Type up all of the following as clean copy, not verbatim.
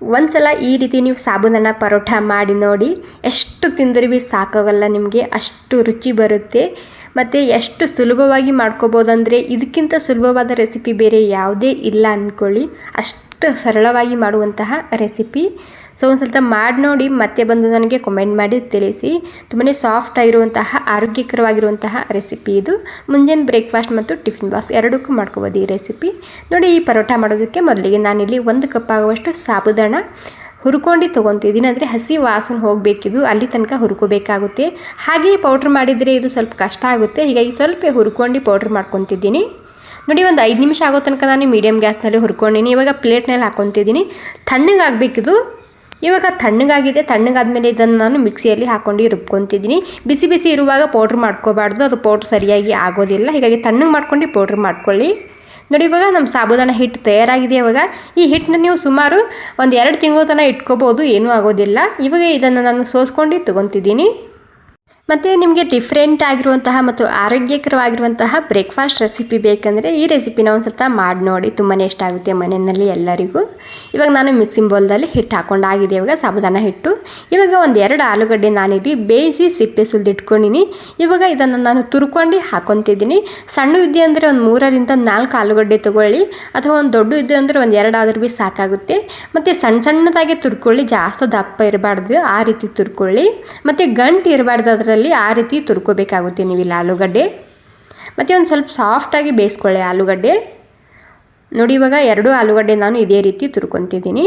ಒಂದ್ಸಲ ಈ ರೀತಿ ನೀವು ಸಾಬೂದಾನ ಪರೋಟ ಮಾಡಿ ನೋಡಿ, ಎಷ್ಟು ತಿಂದರೂ ಭೀ ಸಾಕಾಗಲ್ಲ ನಿಮಗೆ, ಅಷ್ಟು ರುಚಿ ಬರುತ್ತೆ. ಮತ್ತು ಎಷ್ಟು ಸುಲಭವಾಗಿ ಮಾಡ್ಕೋಬೋದಂದರೆ ಇದಕ್ಕಿಂತ ಸುಲಭವಾದ ರೆಸಿಪಿ ಬೇರೆ ಯಾವುದೇ ಇಲ್ಲ ಅಂದ್ಕೊಳ್ಳಿ, ಅಷ್ಟು ಸರಳವಾಗಿ ಮಾಡುವಂತಹ ರೆಸಿಪಿ. ಸೊ ಒಂದು ಸ್ವಲ್ಪ ಮಾಡಿ ನೋಡಿ, ಮತ್ತೆ ಬಂದು ನನಗೆ ಕಮೆಂಟ್ ಮಾಡಿ ತಿಳಿಸಿ. ತುಂಬಾ ಸಾಫ್ಟ್ ಆಗಿರುವಂತಹ ಆರೋಗ್ಯಕರವಾಗಿರುವಂತಹ ರೆಸಿಪಿ ಇದು. ಮುಂಜಾನೆ ಬ್ರೇಕ್ಫಾಸ್ಟ್ ಮತ್ತು ಟಿಫಿನ್ ಬಾಕ್ಸ್ ಎರಡಕ್ಕೂ ಮಾಡ್ಕೋಬೋದು ಈ ರೆಸಿಪಿ. ನೋಡಿ, ಈ ಪರೋಟ ಮಾಡೋದಕ್ಕೆ ಮೊದಲಿಗೆ ನಾನಿಲ್ಲಿ 1 ಕಪ್ ಆಗುವಷ್ಟು ಸಾಬೂದಾನ ಹುರ್ಕೊಂಡು ತೊಗೊತಿದ್ದೀನಿ. ಅಂದರೆ ಹಸಿ ವಾಸನೆ ಹೋಗಬೇಕಿದು, ಅಲ್ಲಿ ತನಕ ಹುರ್ಕೋಬೇಕಾಗುತ್ತೆ. ಹಾಗೆಯೇ ಪೌಡ್ರ್ ಮಾಡಿದರೆ ಇದು ಸ್ವಲ್ಪ ಕಷ್ಟ ಆಗುತ್ತೆ, ಹೀಗಾಗಿ ಸ್ವಲ್ಪ ಹುರ್ಕೊಂಡು ಪೌಡ್ರ್ ಮಾಡ್ಕೊತಿದ್ದೀನಿ. ನೋಡಿ, ಒಂದು 5 ನಿಮಿಷ ಆಗೋ ತನಕ ನಾನು ಮೀಡಿಯಮ್ ಗ್ಯಾಸ್ನಲ್ಲಿ ಹುರ್ಕೊಂಡಿನಿ. ಇವಾಗ ಪ್ಲೇಟ್ನಲ್ಲಿ ಹಾಕ್ಕೊತಿದ್ದೀನಿ. ತಣ್ಣಗಾಗಬೇಕಿದು. ಇವಾಗ ತಣ್ಣಗಾಗಿದೆ. ತಣ್ಣಗಾದ್ಮೇಲೆ ಇದನ್ನು ನಾನು ಮಿಕ್ಸಿಯಲ್ಲಿ ಹಾಕ್ಕೊಂಡು ರುಬ್ಕೊತಿದ್ದೀನಿ. ಬಿಸಿ ಬಿಸಿ ಇರುವಾಗ ಪೌಡ್ರ್ ಮಾಡ್ಕೋಬಾರ್ದು, ಅದು ಪೌಡ್ರ್ ಸರಿಯಾಗಿ ಆಗೋದಿಲ್ಲ. ಹೀಗಾಗಿ ತಣ್ಣಗೆ ಮಾಡ್ಕೊಂಡು ಪೌಡ್ರ್ ಮಾಡ್ಕೊಳ್ಳಿ. ನೋಡಿ, ಇವಾಗ ನಮ್ಮ ಸಾಬೂದಾನ ಹಿಟ್ಟು ತಯಾರಾಗಿದೆ. ಇವಾಗ ಈ ಹಿಟ್ಟನ್ನ ನೀವು ಸುಮಾರು ಒಂದು 2 ತಿಂಗಳ ತನಕ ಇಟ್ಕೋಬೋದು, ಏನೂ ಆಗೋದಿಲ್ಲ. ಇವಾಗ ಇದನ್ನು ನಾನು ಸೋಸ್ಕೊಂಡು ತೊಗೊತಿದ್ದೀನಿ. ಮತ್ತು ನಿಮಗೆ ಡಿಫ್ರೆಂಟ್ ಆಗಿರುವಂತಹ ಮತ್ತು ಆರೋಗ್ಯಕರವಾಗಿರುವಂತಹ ಬ್ರೇಕ್ಫಾಸ್ಟ್ ರೆಸಿಪಿ ಬೇಕಂದರೆ ಈ ರೆಸಿಪಿನ ಒಂದು ಸ್ವಲ್ಪ ಮಾಡಿ ನೋಡಿ, ತುಂಬಾ ಇಷ್ಟ ಆಗುತ್ತೆ ಮನೆಯಲ್ಲಿ ಎಲ್ಲರಿಗೂ. ಇವಾಗ ನಾನು ಮಿಕ್ಸಿಂಗ್ ಬೌಲ್ದಲ್ಲಿ ಹಿಟ್ಟು ಹಾಕ್ಕೊಂಡಾಗಿದೆ. ಇವಾಗ ಸಾಬೂದಾನ ಹಿಟ್ಟು. ಇವಾಗ ಒಂದು 2 ಆಲೂಗಡ್ಡೆ ನಾನಿಲ್ಲಿ ಬೇಯಿಸಿ ಸಿಪ್ಪೆ ಸುಲಿದಿಟ್ಕೊಂಡಿನಿ. ಇವಾಗ ಇದನ್ನು ನಾನು ತುರ್ಕೊಂಡು ಹಾಕ್ಕೊತಿದ್ದೀನಿ. ಸಣ್ಣ ಇದ್ದೆ ಅಂದರೆ ಒಂದು 3ರಿಂದ 4 ಆಲೂಗಡ್ಡೆ ತೊಗೊಳ್ಳಿ, ಅಥವಾ ಒಂದು ದೊಡ್ಡ ಇದ್ದೆ ಅಂದರೆ ಒಂದು 2 ಆದರೂ ಭೀ ಸಾಕಾಗುತ್ತೆ. ಮತ್ತು ಸಣ್ಣದಾಗೆ ತುರ್ಕೊಳ್ಳಿ, ಜಾಸ್ತಿ ದಪ್ಪ ಇರಬಾರ್ದು, ಆ ರೀತಿ ತುರ್ಕೊಳ್ಳಿ. ಮತ್ತು ಗಂಟು ಇರಬಾರ್ದು ಅದರಲ್ಲಿ, ಆ ರೀತಿ ತುರ್ಕೋಬೇಕಾಗುತ್ತೆ ನೀವಿಲ್ಲ ಆಲೂಗಡ್ಡೆ. ಮತ್ತು ಒಂದು ಸ್ವಲ್ಪ ಸಾಫ್ಟಾಗಿ ಬೇಯಿಸ್ಕೊಳ್ಳಿ ಆಲೂಗಡ್ಡೆ. ನೋಡಿ, ಇವಾಗ 2 ಆಲೂಗಡ್ಡೆ ನಾನು ಇದೇ ರೀತಿ ತುರ್ಕೊತಿದ್ದೀನಿ.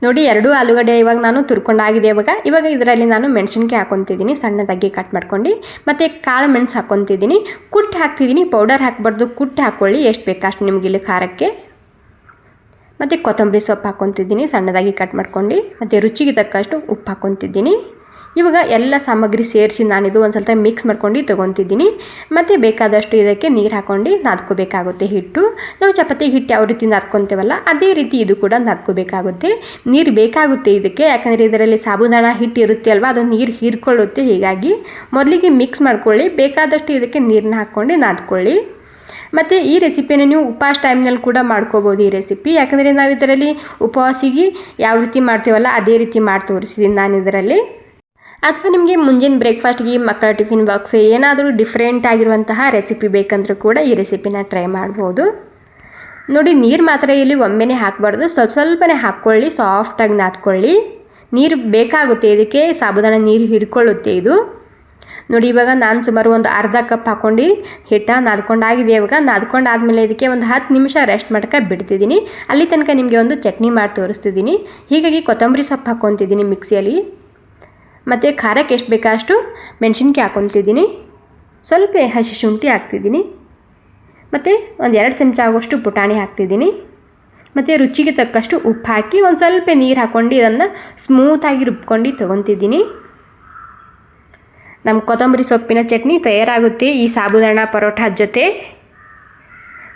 ನೋಡಿ, 2 ಆಲೂಗಡ್ಡೆ ಇವಾಗ ನಾನು ತುರ್ಕೊಂಡಾಗಿದೆ. ಇವಾಗ ಇದರಲ್ಲಿ ನಾನು ಮೆಣಸಿನ್ಕಾಯಿ ಹಾಕ್ಕೊತಿದ್ದೀನಿ, ಸಣ್ಣದಾಗಿ ಕಟ್ ಮಾಡ್ಕೊಂಡು. ಮತ್ತು ಕಾಳು ಮೆಣಸು ಹಾಕ್ಕೊತಿದ್ದೀನಿ. ಕುಟ್ಟು ಹಾಕ್ತಿದ್ದೀನಿ, ಪೌಡರ್ ಹಾಕಬಾರ್ದು, ಕುಟ್ಟು ಹಾಕ್ಕೊಳ್ಳಿ ಎಷ್ಟು ಬೇಕು ಅಷ್ಟು ನಿಮ್ಗೆ ಇಲ್ಲಿ ಖಾರಕ್ಕೆ. ಮತ್ತು ಕೊತ್ತಂಬರಿ ಸೊಪ್ಪು ಹಾಕ್ಕೊತಿದ್ದೀನಿ, ಸಣ್ಣದಾಗಿ ಕಟ್ ಮಾಡ್ಕೊಂಡು. ಮತ್ತು ರುಚಿಗೆ ತಕ್ಕಷ್ಟು ಉಪ್ಪು ಹಾಕ್ಕೊತಿದ್ದೀನಿ. ಇವಾಗ ಎಲ್ಲ ಸಾಮಗ್ರಿ ಸೇರಿಸಿ ನಾನಿದು ಒಂದು ಸ್ವಲ್ಪ ಮಿಕ್ಸ್ ಮಾಡ್ಕೊಂಡು ತೊಗೊತಿದ್ದೀನಿ. ಮತ್ತು ಬೇಕಾದಷ್ಟು ಇದಕ್ಕೆ ನೀರು ಹಾಕ್ಕೊಂಡು ನಾದ್ಕೋಬೇಕಾಗುತ್ತೆ ಹಿಟ್ಟು. ನಾವು ಚಪಾತಿ ಹಿಟ್ಟು ಯಾವ ರೀತಿ ನಾದ್ಕೊತೇವಲ್ಲ ಅದೇ ರೀತಿ ಇದು ಕೂಡ ನಾದ್ಕೋಬೇಕಾಗುತ್ತೆ. ನೀರು ಬೇಕಾಗುತ್ತೆ ಇದಕ್ಕೆ, ಯಾಕಂದರೆ ಇದರಲ್ಲಿ ಸಾಬೂದಾನ ಹಿಟ್ಟು ಇರುತ್ತೆ ಅಲ್ವಾ, ಅದು ನೀರು ಹೀರ್ಕೊಳ್ಳುತ್ತೆ. ಹೀಗಾಗಿ ಮೊದಲಿಗೆ ಮಿಕ್ಸ್ ಮಾಡ್ಕೊಳ್ಳಿ, ಬೇಕಾದಷ್ಟು ಇದಕ್ಕೆ ನೀರನ್ನ ಹಾಕ್ಕೊಂಡು ನಾದ್ಕೊಳ್ಳಿ. ಮತ್ತು ಈ ರೆಸಿಪಿನ ನೀವು ಉಪವಾಸ ಟೈಮ್ನಲ್ಲಿ ಕೂಡ ಮಾಡ್ಕೋಬೋದು ಈ ರೆಸಿಪಿ, ಯಾಕಂದರೆ ನಾವು ಇದರಲ್ಲಿ ಉಪವಾಸಿಗೆ ಯಾವ ರೀತಿ ಮಾಡ್ತೀವಲ್ಲ ಅದೇ ರೀತಿ ಮಾಡಿ ತೋರಿಸಿದ್ದೀನಿ ನಾನು ಇದರಲ್ಲಿ. ಅಥವಾ ನಿಮಗೆ ಮುಂಜಾನೆ ಬ್ರೇಕ್ಫಾಸ್ಟ್ಗೆ, ಮಕ್ಕಳ ಟಿಫಿನ್ ಬಾಕ್ಸ್ ಏನಾದರೂ ಡಿಫ್ರೆಂಟ್ ಆಗಿರುವಂತಹ ರೆಸಿಪಿ ಬೇಕಂದ್ರೂ ಕೂಡ ಈ ರೆಸಿಪಿನ ಟ್ರೈ ಮಾಡ್ಬೋದು. ನೋಡಿ, ನೀರು ಮಾತ್ರ ಇಲ್ಲಿ ಒಮ್ಮೆನೇ ಹಾಕಬಾರ್ದು, ಸ್ವಲ್ಪನೇ ಹಾಕ್ಕೊಳ್ಳಿ, ಸಾಫ್ಟಾಗಿ ನಾದ್ಕೊಳ್ಳಿ. ನೀರು ಬೇಕಾಗುತ್ತೆ ಇದಕ್ಕೆ, ಸಾಬೂದಾನ ನೀರು ಹೀರ್ಕೊಳ್ಳುತ್ತೆ ಇದು. ನೋಡಿ, ಇವಾಗ ನಾನು ಸುಮಾರು ಒಂದು ಅರ್ಧ ಕಪ್ ಹಾಕ್ಕೊಂಡು ಹಿಟ್ಟ ನಾದ್ಕೊಂಡಾಗಿದೆ. ಇವಾಗ ನಾದ್ಕೊಂಡಾದ್ಮೇಲೆ ಇದಕ್ಕೆ ಒಂದು 10 ನಿಮಿಷ ರೆಸ್ಟ್ ಮಾಡ್ಕ ಬಿಡ್ತಿದ್ದೀನಿ. ಅಲ್ಲಿ ತನಕ ನಿಮಗೆ ಒಂದು ಚಟ್ನಿ ಮಾಡಿ ತೋರಿಸ್ತಿದ್ದೀನಿ. ಹೀಗಾಗಿ ಕೊತ್ತಂಬರಿ ಸೊಪ್ಪು ಹಾಕ್ಕೊತಿದ್ದೀನಿ ಮಿಕ್ಸಿಯಲ್ಲಿ. ಮತ್ತು ಖಾರಕ್ಕೆ ಎಷ್ಟು ಬೇಕಾ ಅಷ್ಟು ಮೆಣಸಿನ್ಕಾಯಿ ಹಾಕ್ಕೊತಿದ್ದೀನಿ. ಸ್ವಲ್ಪ ಹಸಿ ಶುಂಠಿ ಹಾಕ್ತಿದ್ದೀನಿ. ಮತ್ತು ಒಂದು 2 ಚಮಚ ಆಗೋಷ್ಟು ಪುಟಾಣಿ ಹಾಕ್ತಿದ್ದೀನಿ. ಮತ್ತು ರುಚಿಗೆ ತಕ್ಕಷ್ಟು ಉಪ್ಪು ಹಾಕಿ ಒಂದು ಸ್ವಲ್ಪ ನೀರು ಹಾಕ್ಕೊಂಡು ಇದನ್ನು ಸ್ಮೂತಾಗಿ ರುಬ್ಕೊಂಡು ತೊಗೊತಿದ್ದೀನಿ. ನಮ್ಮ ಕೊತ್ತಂಬರಿ ಸೊಪ್ಪಿನ ಚಟ್ನಿ ತಯಾರಾಗುತ್ತೆ ಈ ಸಾಬೂದಾನ ಪರೋಟ ಜೊತೆ.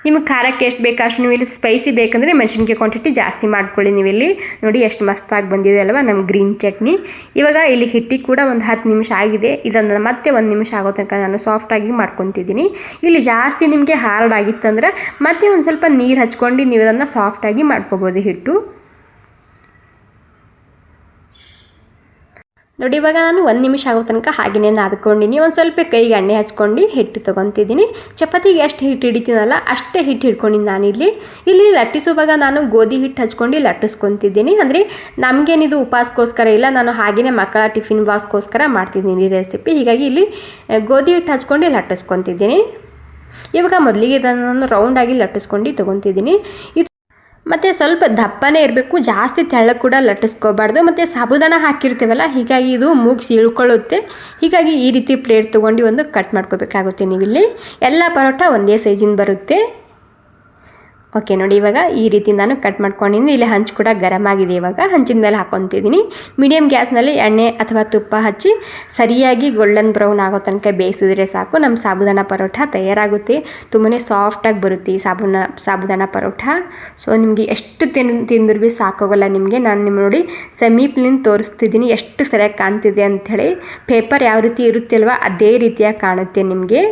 ನಿಮಗೆ ಖಾರಕ್ಕೆ ಎಷ್ಟು ಬೇಕು ಅಷ್ಟು, ನೀವು ಇಲ್ಲಿ ಸ್ಪೈಸಿ ಬೇಕಂದರೆ ಮೆಣಸಿನ್ಕಾಯಿ ಕ್ವಾಂಟಿಟಿ ಜಾಸ್ತಿ ಮಾಡ್ಕೊಳ್ಳಿ ನೀವಿಲ್ಲಿ. ನೋಡಿ, ಎಷ್ಟು ಮಸ್ತಾಗಿ ಬಂದಿದೆ ಅಲ್ವಾ ನಮ್ಮ ಗ್ರೀನ್ ಚಟ್ನಿ. ಇವಾಗ ಇಲ್ಲಿ ಹಿಟ್ಟಿಗೆ ಕೂಡ ಒಂದು 10 ನಿಮಿಷ ಆಗಿದೆ. ಇದನ್ನು ಮತ್ತೆ 1 ನಿಮಿಷ ಆಗೋ ತನಕ ನಾನು ಸಾಫ್ಟಾಗಿ ಮಾಡ್ಕೊತಿದ್ದೀನಿ. ಇಲ್ಲಿ ಜಾಸ್ತಿ ನಿಮಗೆ ಹಾರ್ಡ್ ಆಗಿತ್ತಂದ್ರೆ ಮತ್ತೆ ಒಂದು ಸ್ವಲ್ಪ ನೀರು ಹಚ್ಕೊಂಡು ನೀವು ಇದನ್ನು ಸಾಫ್ಟಾಗಿ ಮಾಡ್ಕೋಬೋದು ಹಿಟ್ಟು. ನೋಡಿ, ಇವಾಗ ನಾನು 1 ನಿಮಿಷ ಆಗೋ ತನಕ ಹಾಗೆಯೇ ನಾದ್ಕೊಂಡಿನಿ. ಒಂದು ಸ್ವಲ್ಪ ಕೈಗೆ ಎಣ್ಣೆ ಹಚ್ಕೊಂಡು ಹಿಟ್ಟು ತೊಗೊತಿದ್ದೀನಿ. ಚಪಾತಿಗೆ ಎಷ್ಟು ಹಿಟ್ಟು ಹಿಡಿತೀನಲ್ಲ ಅಷ್ಟೇ ಹಿಟ್ಟು ಹಿಡ್ಕೊಂಡಿನಿ ನಾನಿಲ್ಲಿ. ಲಟ್ಟಿಸುವಾಗ ನಾನು ಗೋಧಿ ಹಿಟ್ಟು ಹಚ್ಕೊಂಡು ಲಟ್ಟಿಸ್ಕೊತಿದ್ದೀನಿ. ಅಂದರೆ ನಮಗೇನಿದು ಉಪವಾಸಕ್ಕೋಸ್ಕರ ಇಲ್ಲ, ನಾನು ಹಾಗೆಯೇ ಮಕ್ಕಳ ಟಿಫಿನ್ ಬಾಕ್ಸ್ಗೋಸ್ಕರ ಮಾಡ್ತಿದ್ದೀನಿ ಈ ರೆಸಿಪಿ. ಹೀಗಾಗಿ ಇಲ್ಲಿ ಗೋಧಿ ಹಿಟ್ಟು ಹಚ್ಕೊಂಡು ಲಟ್ಟಿಸ್ಕೊತಿದ್ದೀನಿ. ಇವಾಗ ಮೊದಲಿಗೆ ಇದನ್ನು ನಾನು ರೌಂಡಾಗಿ ಲಟ್ಟಿಸ್ಕೊಂಡು ತೊಗೊತಿದ್ದೀನಿ. ಮತ್ತು ಸ್ವಲ್ಪ ದಪ್ಪನೇ ಇರಬೇಕು, ಜಾಸ್ತಿ ತೆಳ್ಳಗೆ ಕೂಡ ಲಟ್ಟಿಸ್ಕೋಬಾರ್ದು. ಮತ್ತು ಸಾಬೂದಾನ ಹಾಕಿರ್ತೀವಲ್ಲ, ಹೀಗಾಗಿ ಇದು ಮೂಗ್ಸಿ ಇಳ್ಕೊಳ್ಳುತ್ತೆ. ಹೀಗಾಗಿ ಈ ರೀತಿ ಪ್ಲೇಟ್ ತೊಗೊಂಡು ಒಂದು ಕಟ್ ಮಾಡ್ಕೋಬೇಕಾಗುತ್ತೆ ನೀವಿಲ್ಲಿ. ಎಲ್ಲ ಪರೋಟ ಒಂದೇ ಸೈಜಿನ ಬರುತ್ತೆ. ಓಕೆ, ನೋಡಿ, ಇವಾಗ ಈ ರೀತಿ ನಾನು ಕಟ್ ಮಾಡ್ಕೊಂಡಿದ್ದೀನಿ. ಇಲ್ಲಿ ಹಂಚು ಕೂಡ ಗರಂ ಆಗಿದೆ. ಇವಾಗ ಹಂಚಿನ ಮೇಲೆ ಹಾಕ್ಕೊತಿದ್ದೀನಿ. ಮೀಡಿಯಮ್ ಗ್ಯಾಸ್ನಲ್ಲಿ ಎಣ್ಣೆ ಅಥವಾ ತುಪ್ಪ ಹಚ್ಚಿ ಸರಿಯಾಗಿ ಗೋಲ್ಡನ್ ಬ್ರೌನ್ ಆಗೋ ತನಕ ಬೇಯಿಸಿದ್ರೆ ಸಾಕು, ನಮ್ಮ ಸಾಬೂದಾನ ಪರೋಟ ತಯಾರಾಗುತ್ತೆ. ತುಂಬಾ ಸಾಫ್ಟಾಗಿ ಬರುತ್ತೆ ಈ ಸಾಬೂದಾನ ಪರೋಟ. ಸೊ ನಿಮಗೆ ಎಷ್ಟು ತಿಂದರೂ ಭೀ ಸಾಕಾಗೋಲ್ಲ ನಿಮಗೆ. ನಾನು ನಿಮ್ಮ ನೋಡಿ ಸಮೀಪದಿಂದ ತೋರಿಸ್ತಿದ್ದೀನಿ ಎಷ್ಟು ಸರಿಯಾಗಿ ಕಾಣ್ತಿದೆ ಅಂಥೇಳಿ. ಪೇಪರ್ ಯಾವ ರೀತಿ ಇರುತ್ತಲ್ವ ಅದೇ ರೀತಿಯಾಗಿ ಕಾಣುತ್ತೆ ನಿಮಗೆ.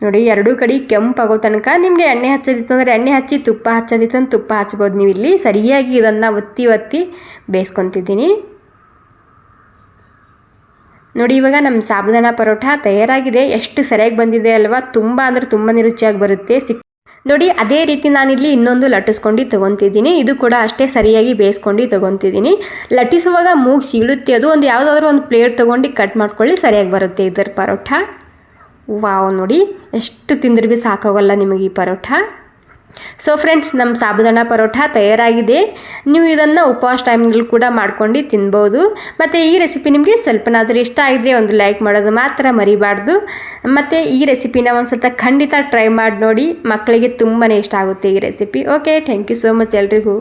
ನೋಡಿ ಎರಡೂ ಕಡೆ ಕೆಂಪಾಗೋ ತನಕ ನಿಮಗೆ ಎಣ್ಣೆ ಹಚ್ಚೋದಿತ್ತು ಅಂದರೆ ಎಣ್ಣೆ ಹಚ್ಚಿ, ತುಪ್ಪ ಹಚ್ಚೋದಿತ್ತು ಅಂದ್ರೆ ತುಪ್ಪ ಹಚ್ಬೋದು ನೀವು. ಇಲ್ಲಿ ಸರಿಯಾಗಿ ಇದನ್ನು ಒತ್ತಿ ಒತ್ತಿ ಬೇಯಿಸ್ಕೊತಿದ್ದೀನಿ. ನೋಡಿ ಇವಾಗ ನಮ್ಮ ಸಾಬುದಾನ ಪರೋಟ ತಯಾರಾಗಿದೆ. ಎಷ್ಟು ಸರಿಯಾಗಿ ಬಂದಿದೆ ಅಲ್ವಾ? ತುಂಬ ಅಂದರೆ ತುಂಬಾ ರುಚಿಯಾಗಿ ಬರುತ್ತೆ. ನೋಡಿ ಅದೇ ರೀತಿ ನಾನಿಲ್ಲಿ ಇನ್ನೊಂದು ಲಟ್ಟಿಸ್ಕೊಂಡು ತೊಗೊತಿದ್ದೀನಿ. ಇದು ಕೂಡ ಅಷ್ಟೇ ಸರಿಯಾಗಿ ಬೇಯಿಸ್ಕೊಂಡು ತೊಗೊತಿದ್ದೀನಿ. ಲಟ್ಟಿಸುವಾಗ ಮೂಗು ಸೀಳುತ್ತೆ. ಅದು ಒಂದು ಯಾವುದಾದ್ರೂ ಒಂದು ಪ್ಲೇಟ್ ತೊಗೊಂಡು ಕಟ್ ಮಾಡ್ಕೊಳ್ಳಿ, ಸರಿಯಾಗಿ ಬರುತ್ತೆ ಇದರ ಪರೋಟ. ವಾವ್, ನೋಡಿ ಎಷ್ಟು ತಿಂದರೂ ಭೀ ಸಾಕಾಗಲ್ಲ ನಿಮಗೆ ಈ ಪರೋಟ. ಸೊ ಫ್ರೆಂಡ್ಸ್, ನಮ್ಮ ಸಾಬುದಾನ ಪರೋಟ ತಯಾರಾಗಿದೆ. ನೀವು ಇದನ್ನು ಉಪವಾಸ ಟೈಮ್ನಲ್ಲಿ ಕೂಡ ಮಾಡ್ಕೊಂಡು ತಿನ್ಬೋದು. ಮತ್ತು ಈ ರೆಸಿಪಿ ನಿಮಗೆ ಸ್ವಲ್ಪನಾದರೂ ಇಷ್ಟ ಆಗಿದ್ರೆ ಒಂದು ಲೈಕ್ ಮಾಡೋದು ಮಾತ್ರ ಮರಿಬಾರ್ದು. ಮತ್ತು ಈ ರೆಸಿಪಿನ ಒಂದು ಸ್ವಲ್ಪ ಖಂಡಿತ ಟ್ರೈ ಮಾಡಿ ನೋಡಿ. ಮಕ್ಕಳಿಗೆ ತುಂಬಾ ಇಷ್ಟ ಆಗುತ್ತೆ ಈ recipe. Okay, thank you so much ಎಲ್ರಿಗೂ.